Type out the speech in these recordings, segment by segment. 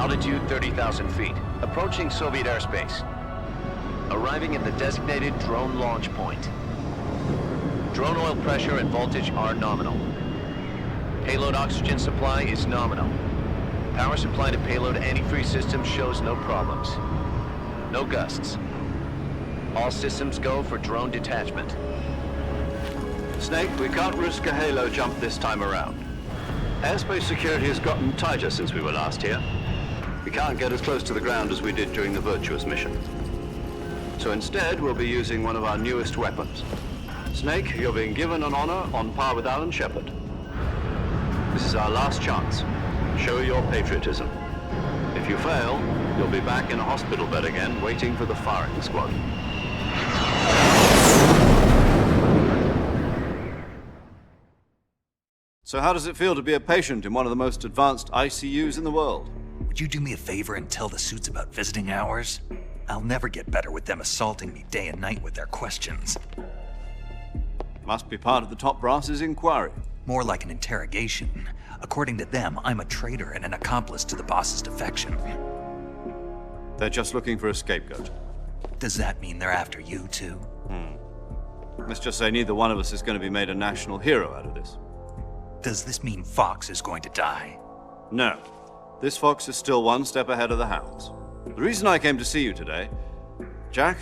Altitude 30,000 feet. Approaching Soviet airspace. Arriving at the designated drone launch point. Drone oil pressure and voltage are nominal. Payload oxygen supply is nominal. Power supply to payload antifreeze system shows no problems. No gusts. All systems go for drone detachment. Snake, we can't risk a halo jump this time around. Airspace security has gotten tighter since we were last here. We can't get as close to the ground as we did during the Virtuous mission. So instead, we'll be using one of our newest weapons. Snake, you're being given an honor on par with Alan Shepard. This is our last chance. Show your patriotism. If you fail, you'll be back in a hospital bed again, waiting for the firing squad. So how does it feel to be a patient in one of the most advanced ICUs in the world? Would you do me a favor and tell the suits about visiting hours? I'll never get better with them assaulting me day and night with their questions. Must be part of the top brass's inquiry. More like an interrogation. According to them, I'm a traitor and an accomplice to the boss's defection. They're just looking for a scapegoat. Does that mean they're after you, too? Let's just say neither one of us is going to be made a national hero out of this. Does this mean Fox is going to die? No. This fox is still one step ahead of the hounds. The reason I came to see you today, Jack,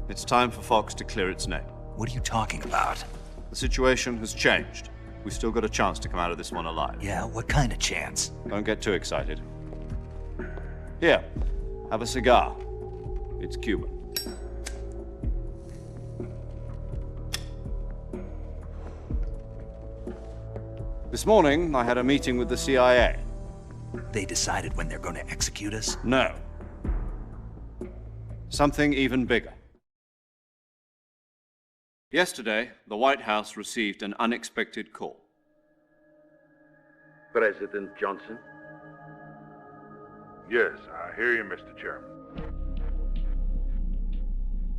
it's time for Fox to clear its name. What are you talking about? The situation has changed. We've still got a chance to come out of this one alive. Yeah, what kind of chance? Don't get too excited. Here, have a cigar. It's Cuban. This morning, I had a meeting with the CIA. They decided when they're going to execute us? No. Something even bigger. Yesterday, the White House received an unexpected call. President Johnson? Yes, I hear you, Mr. Chairman.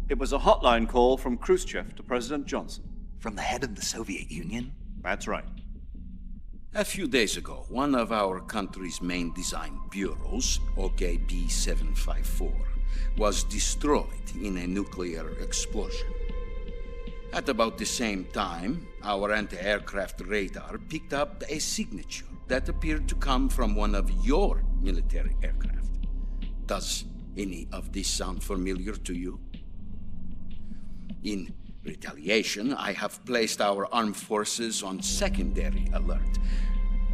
It was a hotline call from Khrushchev to President Johnson. From the head of the Soviet Union? That's right. A few days ago, one of our country's main design bureaus, OKB-754, was destroyed in a nuclear explosion. At about the same time, our anti-aircraft radar picked up a signature that appeared to come from one of your military aircraft. Does any of this sound familiar to you? In retaliation, I have placed our armed forces on secondary alert.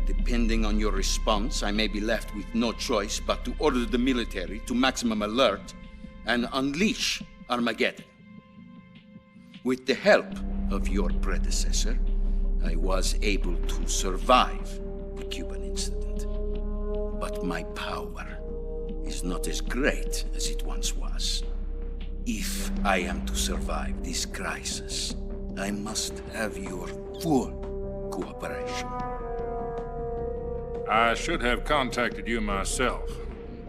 Depending on your response, I may be left with no choice but to order the military to maximum alert and unleash Armageddon. With the help of your predecessor, I was able to survive the Cuban incident. But my power is not as great as it once was. If I am to survive this crisis, I must have your full cooperation. I should have contacted you myself.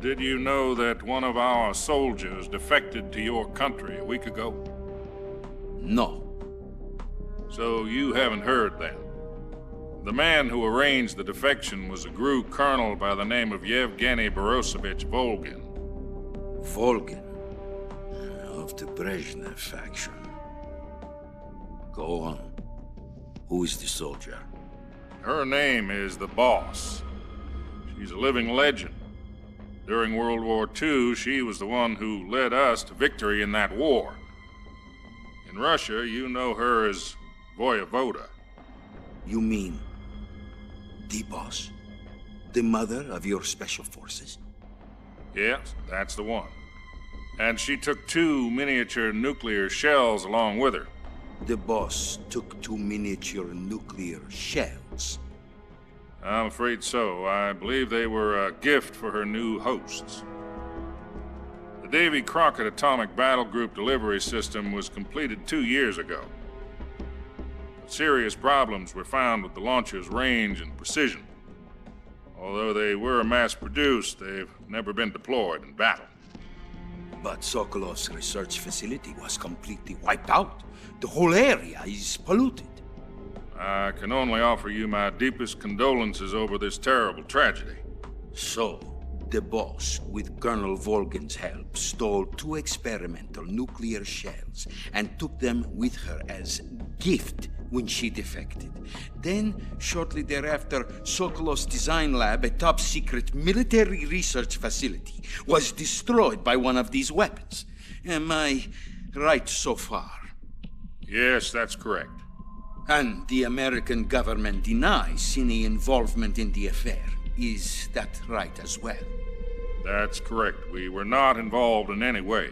Did you know that one of our soldiers defected to your country a week ago? No. So you haven't heard then. The man who arranged the defection was a GRU colonel by the name of Yevgeny Borisovich Volgin. Volgin? Of the Brezhnev faction. Go on. Who is the soldier? Her name is the Boss. She's a living legend. During World War II, she was the one who led us to victory in that war. In Russia, you know her as Voyevoda. You mean the Boss? The mother of your special forces? Yes, that's the one. And she took 2 miniature nuclear shells along with her. The Boss took 2 miniature nuclear shells? I'm afraid so. I believe they were a gift for her new hosts. The Davy Crockett Atomic Battle Group delivery system was completed 2 years ago. But serious problems were found with the launcher's range and precision. Although they were mass-produced, they've never been deployed in battle. But Sokolov's research facility was completely wiped out. The whole area is polluted. I can only offer you my deepest condolences over this terrible tragedy. So, The boss, with Colonel Volgin's help, stole 2 experimental nuclear shells and took them with her as gift when she defected. Then, shortly thereafter, Sokolov's design lab, a top-secret military research facility, was destroyed by one of these weapons. Am I right so far? Yes, that's correct. And the American government denies any involvement in the affair. Is that right as well? That's correct. We were not involved in any way.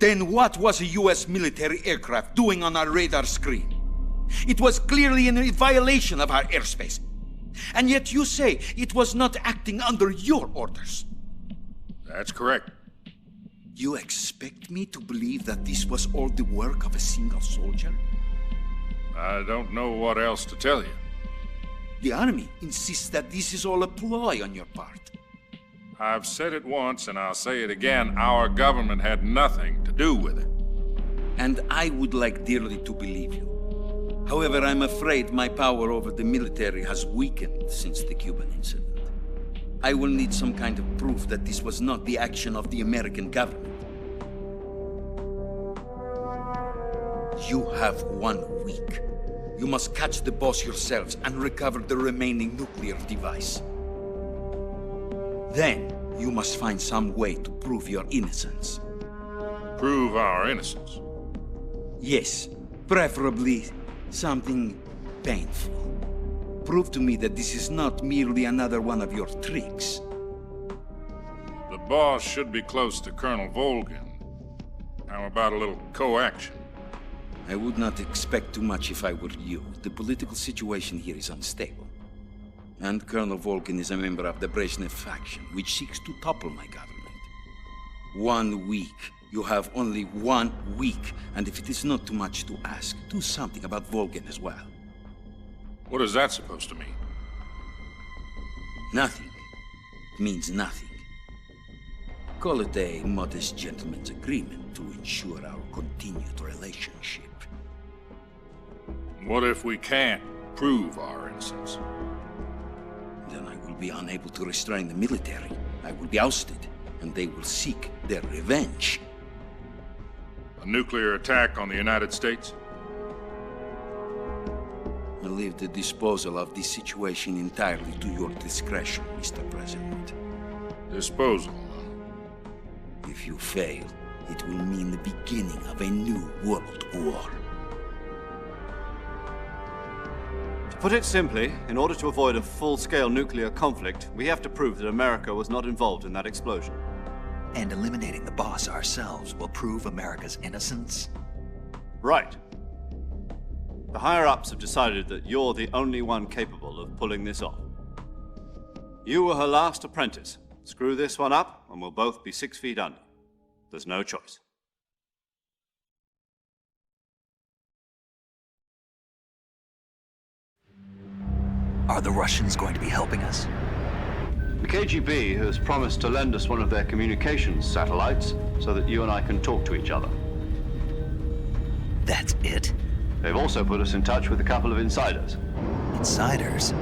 Then what was a U.S. military aircraft doing on our radar screen? It was clearly in violation of our airspace. And yet you say it was not acting under your orders. That's correct. You expect me to believe that this was all the work of a single soldier? I don't know what else to tell you. The Army insists that this is all a ploy on your part. I've said it once and I'll say it again. Our government had nothing to do with it. And I would like dearly to believe you. However, I'm afraid my power over the military has weakened since the Cuban incident. I will need some kind of proof that this was not the action of the American government. You have 1 week. You must catch the boss yourselves and recover the remaining nuclear device. Then, you must find some way to prove your innocence. Prove our innocence? Yes, preferably something painful. Prove to me that this is not merely another one of your tricks. The boss should be close to Colonel Volgin. How about a little co-action? I would not expect too much if I were you. The political situation here is unstable. And Colonel Volgin is a member of the Brezhnev faction, which seeks to topple my government. 1 week. You have only 1 week. And if it is not too much to ask, do something about Volgin as well. What is that supposed to mean? Nothing. It means nothing. Call it a modest gentleman's agreement to ensure our continued relationship. What if we can't prove our innocence? Then I will be unable to restrain the military. I will be ousted, and they will seek their revenge. A nuclear attack on the United States? I leave the disposal of this situation entirely to your discretion, Mr. President. Disposal, huh? If you fail, it will mean the beginning of a new world war. To put it simply, in order to avoid a full-scale nuclear conflict, we have to prove that America was not involved in that explosion. And eliminating the boss ourselves will prove America's innocence? Right. The higher-ups have decided that you're the only one capable of pulling this off. You were her last apprentice. Screw this one up, and we'll both be 6 feet under. There's no choice. Are the Russians going to be helping us? The KGB has promised to lend us one of their communications satellites so that you and I can talk to each other. That's it? They've also put us in touch with a couple of insiders. Insiders?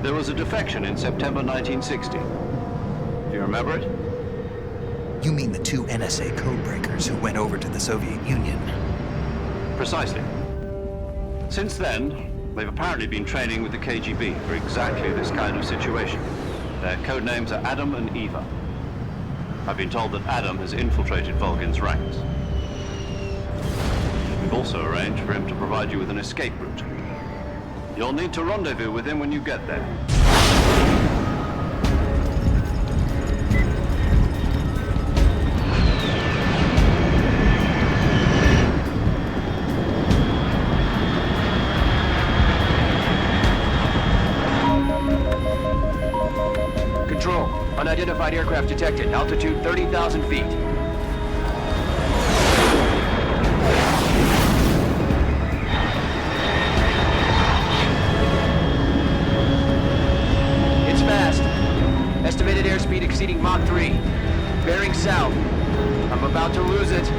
There was a defection in September 1960. Do you remember it? You mean the 2 NSA codebreakers who went over to the Soviet Union? Precisely. Since then, they've apparently been training with the KGB for exactly this kind of situation. Their code names are Adam and Eva. I've been told that Adam has infiltrated Volgin's ranks. We've also arranged for him to provide you with an escape route. You'll need to rendezvous with him when you get there. Control. Unidentified aircraft detected. Altitude 30,000 feet. It's fast. Estimated airspeed exceeding Mach 3. Bearing south. I'm about to lose it.